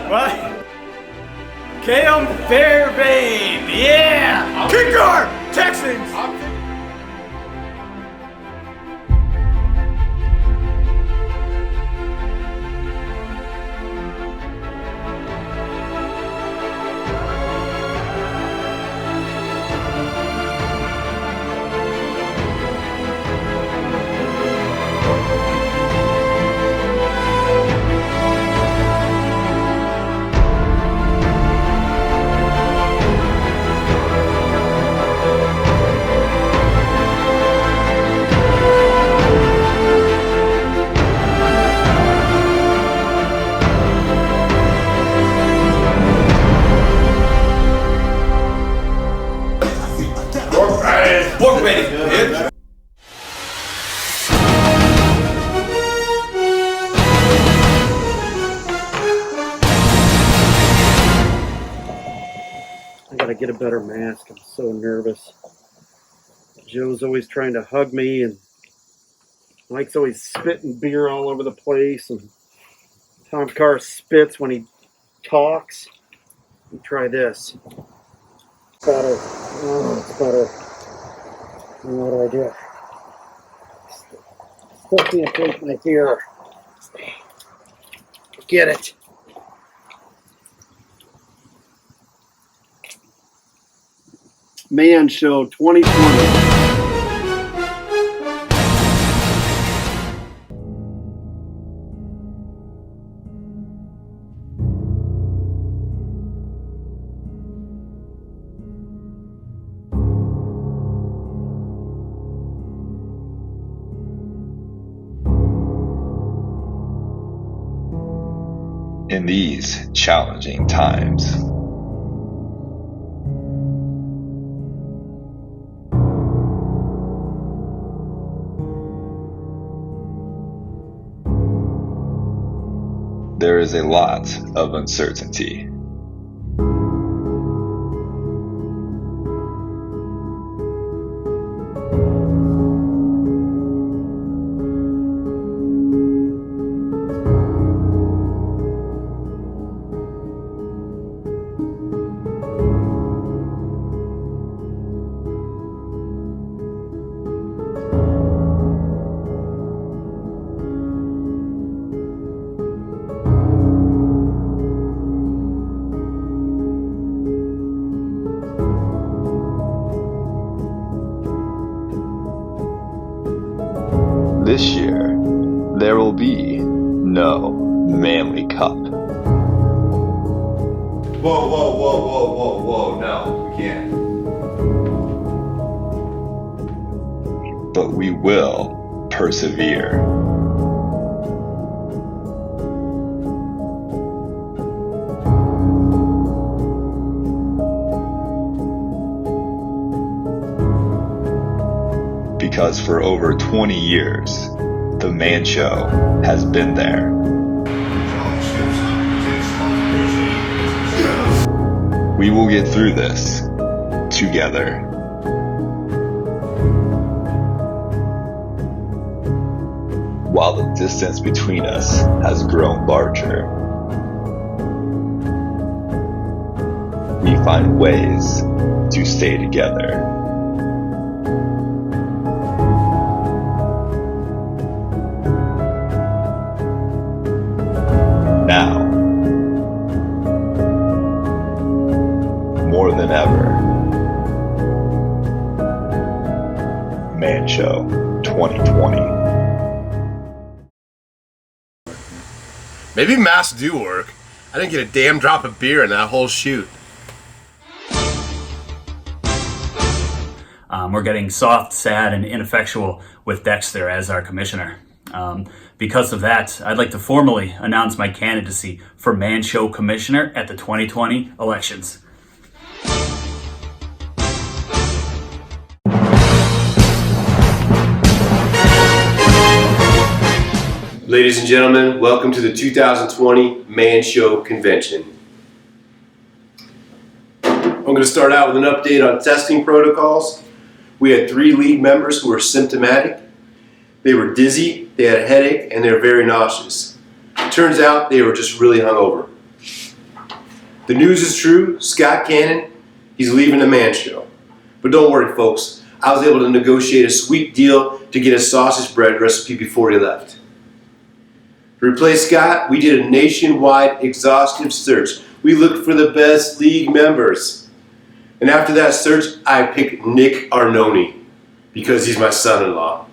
What? Cam Fairbairn, yeah! Kicker! Texans! Pork Betty, bitch. I gotta get a better mask. I'm so nervous. Joe's always trying to hug me, and Mike's always spitting beer all over the place, and Tom Carr spits when he talks. Let me try this. Better. Oh, it's better. And what do? Still can't drink my beer. Get it. Man Show 2020. In these challenging times, there is a lot of uncertainty. This year, there will be no Manly Cup. Whoa, no, we can't. But we will persevere. Because for over 20 years, the Man Show has been there. We will get through this together. While the distance between us has grown larger, we find ways to stay together. Now, more than ever, Man Show 2020. Maybe masks do work. I didn't get a damn drop of beer in that whole shoot. We're getting soft, sad, and ineffectual with Dexter as our commissioner. Because of that, I'd like to formally announce my candidacy for Man Show Commissioner at the 2020 elections. Ladies and gentlemen, welcome to the 2020 Man Show Convention. I'm going to start out with an update on testing protocols. We had 3 lead members who were symptomatic. They were dizzy, they had a headache, and they were very nauseous. Turns out they were just really hungover. The news is true. Scott Cannon, he's leaving the Man Show. But don't worry, folks. I was able to negotiate a sweet deal to get a sausage bread recipe before he left. To replace Scott, we did a nationwide exhaustive search. We looked for the best league members. And after that search, I picked Nick Arnone because he's my son-in-law.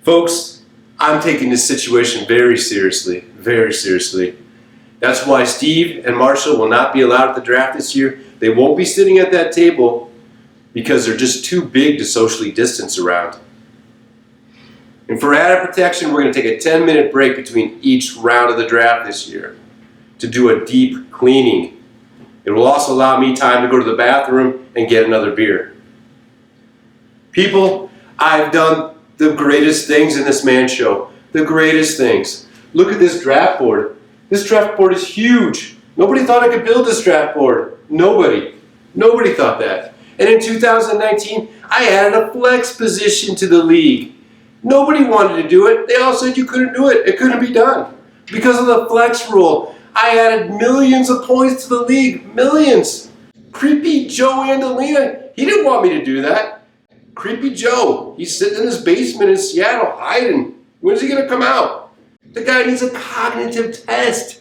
Folks, I'm taking this situation very seriously, very seriously. That's why Steve and Marshall will not be allowed at the draft this year. They won't be sitting at that table because they're just too big to socially distance around. And for added protection, we're going to take a 10-minute break between each round of the draft this year to do a deep cleaning. It will also allow me time to go to the bathroom and get another beer. People, I've done the greatest things in this Man Show. The greatest things. Look at this draft board. This draft board is huge. Nobody thought I could build this draft board. Nobody. Nobody thought that. And in 2019, I added a flex position to the league. Nobody wanted to do it. They all said you couldn't do it. It couldn't be done. Because of the flex rule, I added millions of points to the league. Millions. Creepy Joe Andolina, he didn't want me to do that. Creepy Joe, he's sitting in his basement in Seattle hiding. When's he going to come out? The guy needs a cognitive test.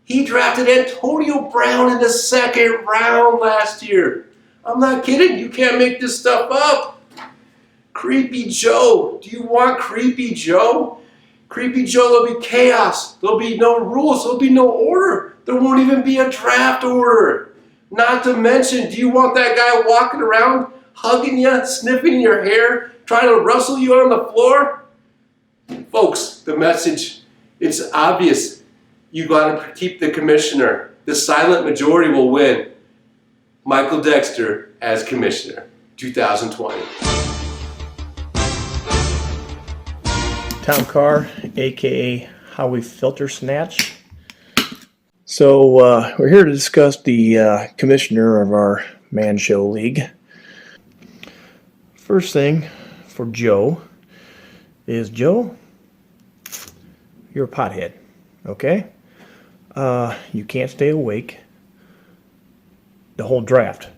He drafted Antonio Brown in the 2nd round last year. I'm not kidding. You can't make this stuff up. Creepy Joe. Do you want Creepy Joe? Creepy Joe, there'll be chaos. There'll be no rules. There'll be no order. There won't even be a draft order. Not to mention, do you want that guy walking around, hugging you, sniffing your hair, trying to rustle you on the floor? Folks, the message, it's obvious. You got to keep the commissioner. The silent majority will win. Michael Dexter as commissioner, 2020. Tom Carr, aka Howie Filter Snatch. So we're here to discuss the commissioner of our Man Show League. First thing for Joe is, Joe, you're a pothead, okay? You can't stay awake the whole draft,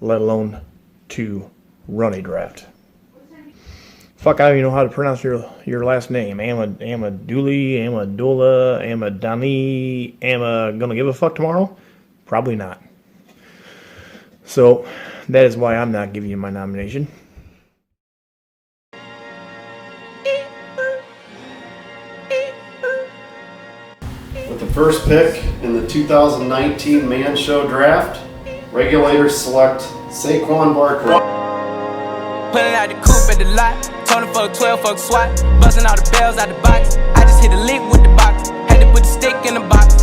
let alone to run a draft. Fuck, I don't even know how to pronounce your last name. Amaduli, Amadani, am I gonna give a fuck tomorrow? Probably not. So, that is why I'm not giving you my nomination. With the first pick in the 2019 Man Show Draft, regulators select Saquon Barkley. Pulling out the coupe at the lot. Tony fuck 12, fuck SWAT. Busting all the bells out the box. I just hit a lick with the box. Had to put the stick in the box.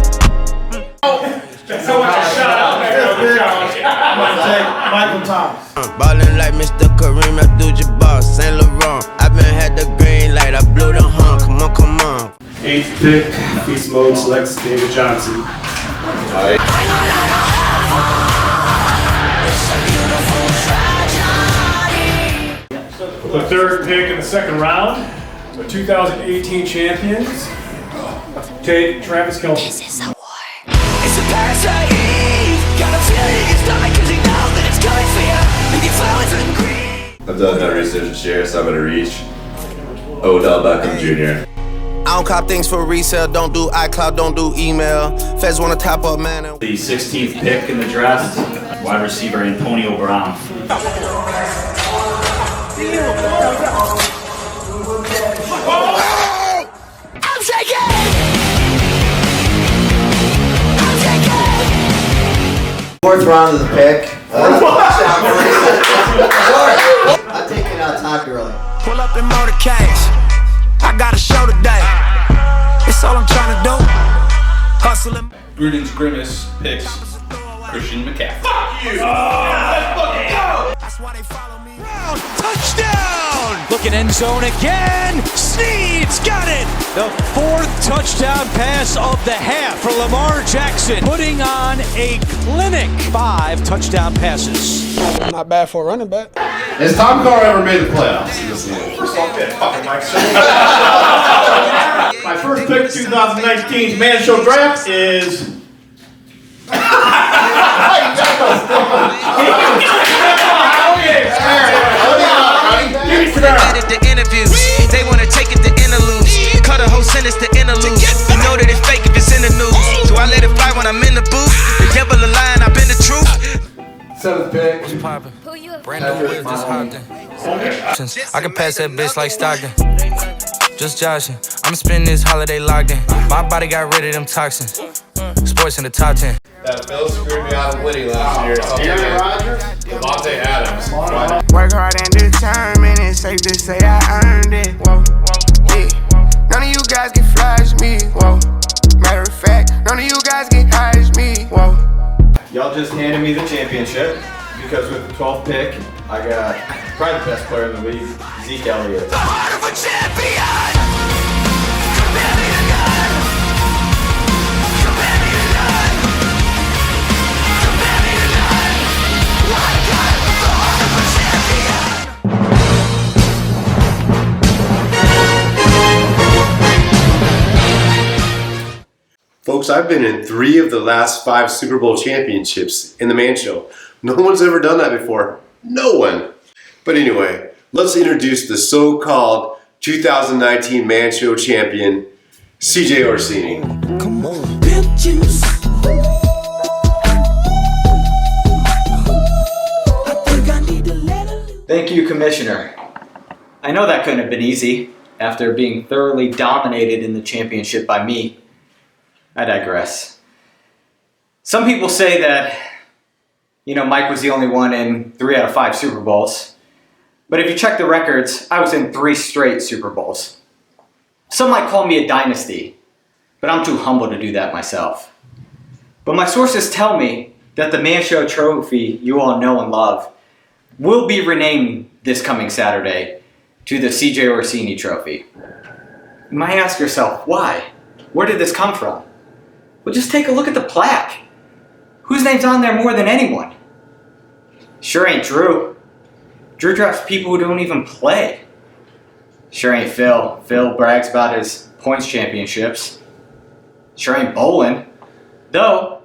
So much a shot out there. I'm gonna take Michael Thomas. Ballin' like Mr. Kareem Abdul-Jabbar, Saint Laurent. I been had the green light, I blew the horn. Come on, come on. 8th pick, Beast Mode selects David Johnson. The 3rd pick in the 2nd round, the 2018 champions, take Travis Kelce. This is a war. It's a parasite. Got a feeling in your stomach 'cause you know that it's coming for you. Leave flowers and green. I've done that research this year, so I'm gonna reach Odell Beckham Jr. I don't cop things for resale, don't do iCloud, don't do email. Feds wanna top up, man. The 16th pick in the draft, wide receiver Antonio Brown. I'm shaking. I'm shaking. 4th round of the pick. I'm taking out Todd Gurley. Pull up in motorcades. I got a show today. It's all I'm trying to do. Hustling. Gruden's Grimace picks Christian McCaffrey. Fuck you. Let's fucking go. That's why they follow me. Touchdown! Looking end zone again. Sneed's got it. The 4th touchdown pass of the half for Lamar Jackson, putting on a clinic. 5 touchdown passes. Not bad for a running back. Has Tom Carr ever made the playoffs? First off, that fucking Mike. My first pick 2019 Man Show Draft is they mad at the interviews. They wanna take it to interludes. Cut a whole sentence to interludes. You know that it's fake if it's in the news. Do I let it fly when I'm in the booth? The devil a lie and I've been the truth. 7th pick. What's poppin'? Brand new whip, just hopped in. I can pass that bitch like Stockton. Just joshing. I'm spending this holiday locked in. My body got rid of them toxins. Sports in the top 10. That Bill screwed me out of winning last year. Aaron Rodgers? Devontae Adams. Work hard and determined, it's safe to say I earned it. Whoa, yeah. None of you guys can flash me. Whoa. Matter of fact, none of you guys can hide me. Whoa. Y'all just handed me the championship because with the 12th pick, I got probably the best player in the league, Zeke Elliott. The heart of a champion. Compare me to none. Compare me to none. Compare me to none. What God with the heart of a champion. Folks, I've been in 3 of the last 5 Super Bowl championships in the Man Show. No one's ever done that before. No one. But anyway, let's introduce the so-called 2019 Man Show champion, CJ Orsini. Come on, pimp juice. Thank you, Commissioner. I know that couldn't have been easy after being thoroughly dominated in the championship by me. I digress. Some people say that, Mike was the only one in 3 out of 5 Super Bowls. But if you check the records, I was in 3 straight Super Bowls. Some might call me a dynasty, but I'm too humble to do that myself. But my sources tell me that the Man Show trophy you all know and love will be renamed this coming Saturday to the CJ Orsini Trophy. You might ask yourself, why? Where did this come from? Well, just take a look at the plaque. Whose name's on there more than anyone? Sure ain't Drew. Drew drafts people who don't even play. Sure ain't Phil. Phil brags about his points championships. Sure ain't Bolin. Though,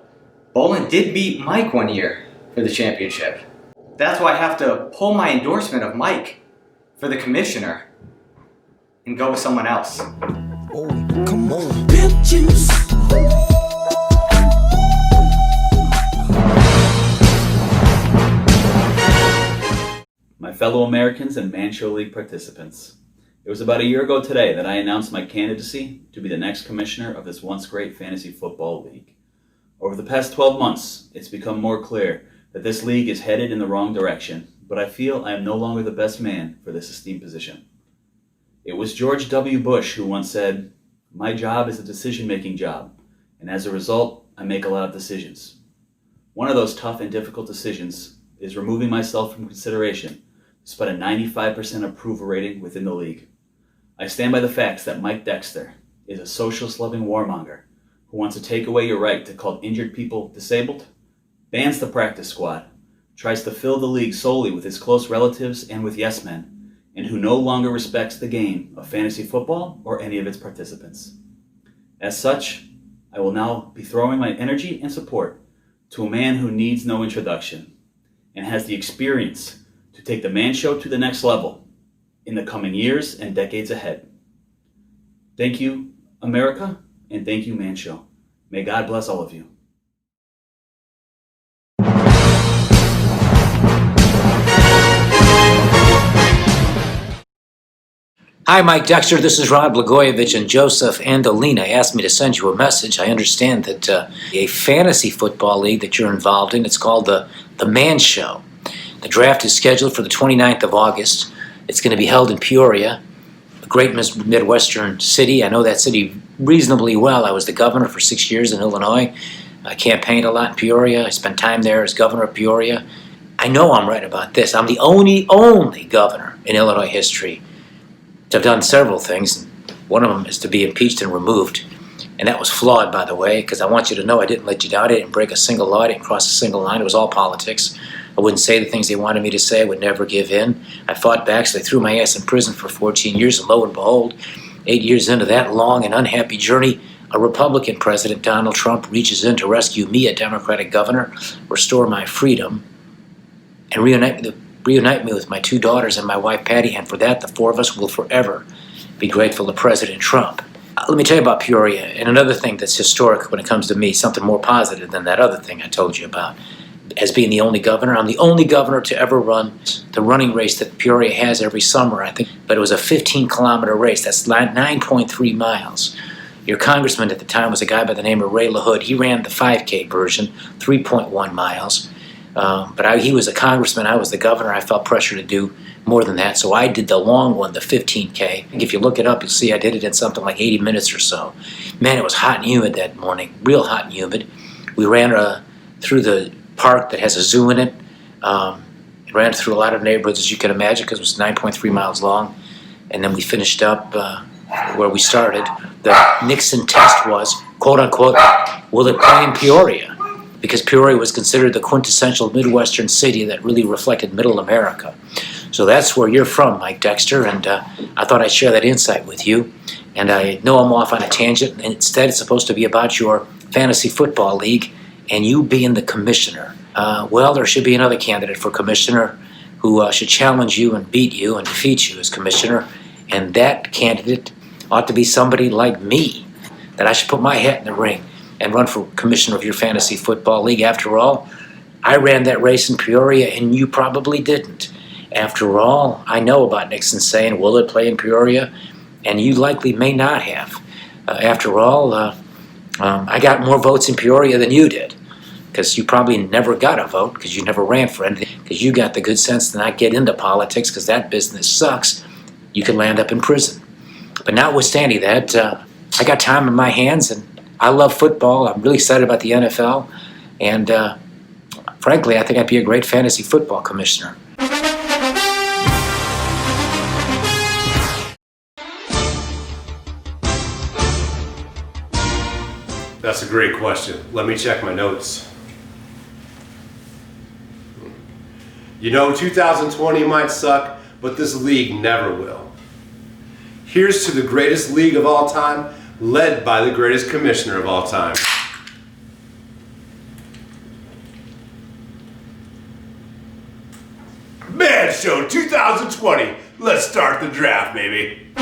Bolin did beat Mike one year for the championship. That's why I have to pull my endorsement of Mike for the commissioner and go with someone else. Oh, come on, pimp juice. My fellow Americans and Man Show League participants, it was about a year ago today that I announced my candidacy to be the next commissioner of this once great fantasy football league. Over the past 12 months, it's become more clear that this league is headed in the wrong direction, but I feel I am no longer the best man for this esteemed position. It was George W. Bush who once said, "My job is a decision-making job, and as a result, I make a lot of decisions." One of those tough and difficult decisions is removing myself from consideration despite a 95% approval rating within the league. I stand by the facts that Mike Dexter is a socialist-loving warmonger who wants to take away your right to call injured people disabled, bans the practice squad, tries to fill the league solely with his close relatives and with yes men, and who no longer respects the game of fantasy football or any of its participants. As such, I will now be throwing my energy and support to a man who needs no introduction and has the experience to take the Man Show to the next level in the coming years and decades ahead. Thank you, America, and thank you, Man Show. May God bless all of you. Hi, Mike Dexter. This is Rod Blagojevich, and Joseph Andolina asked me to send you a message. I understand that a fantasy football league that you're involved in, it's called the Man Show. The draft is scheduled for the 29th of August. It's going to be held in Peoria, a great Midwestern city. I know that city reasonably well. I was the governor for 6 years in Illinois. I campaigned a lot in Peoria. I spent time there as governor of Peoria. I know I'm right about this. I'm the only governor in Illinois history to have done several things. One of them is to be impeached and removed. And that was flawed, by the way, because I want you to know I didn't let you down. I didn't break a single law. I didn't cross a single line. It was all politics. I wouldn't say the things they wanted me to say. I would never give in. I fought back, so they threw my ass in prison for 14 years, and lo and behold, 8 years into that long and unhappy journey, a Republican president, Donald Trump, reaches in to rescue me, a Democratic governor, restore my freedom, and reunite reunite me with my 2 daughters and my wife Patty, and for that, the 4 of us will forever be grateful to President Trump. Let me tell you about Peoria, and another thing that's historic when it comes to me, something more positive than that other thing I told you about. As being the only governor, I'm the only governor to ever run the running race that Peoria has every summer, I think. But it was a 15-kilometer race. That's 9.3 miles. Your congressman at the time was a guy by the name of Ray LaHood. He ran the 5K version, 3.1 miles. But he was a congressman. I was the governor. I felt pressure to do more than that. So I did the long one, the 15K. If you look it up, you'll see I did it in something like 80 minutes or so. Man, it was hot and humid that morning, real hot and humid. We ran through the park that has a zoo in it. Ran through a lot of neighborhoods, as you can imagine, because it was 9.3 miles long. And then we finished up where we started. The Nixon test was, quote unquote, will it play in Peoria? Because Peoria was considered the quintessential Midwestern city that really reflected Middle America. So that's where you're from, Mike Dexter, and I thought I'd share that insight with you. And I know I'm off on a tangent, and instead it's supposed to be about your fantasy football league and you being the commissioner. Well, there should be another candidate for commissioner who should challenge you and beat you and defeat you as commissioner, and that candidate ought to be somebody like me, that I should put my hat in the ring and run for commissioner of your fantasy football league. After all, I ran that race in Peoria and you probably didn't. After all, I know about Nixon saying, will it play in Peoria? And you likely may not have. After all, I got more votes in Peoria than you did, because you probably never got a vote because you never ran for anything, because you got the good sense to not get into politics because that business sucks. You could land up in prison. But notwithstanding that, I got time in my hands and I love football. I'm really excited about the NFL. And frankly, I think I'd be a great fantasy football commissioner. That's a great question. Let me check my notes. You know, 2020 might suck, but this league never will. Here's to the greatest league of all time, led by the greatest commissioner of all time. Man Show 2020. Let's start the draft, baby.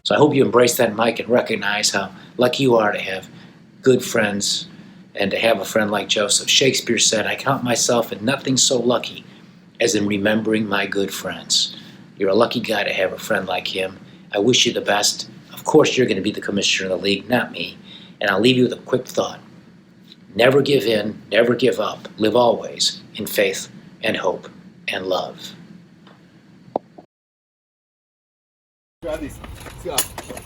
So I hope you embrace that, Mike, and recognize how lucky you are to have good friends and to have a friend like Joseph. Shakespeare said, I count myself in nothing so lucky as in remembering my good friends. You're a lucky guy to have a friend like him. I wish you the best. Of course, you're going to be the commissioner of the league, not me. And I'll leave you with a quick thought. Never give in, never give up. Live always in faith and hope and love. Grab these. Let's go.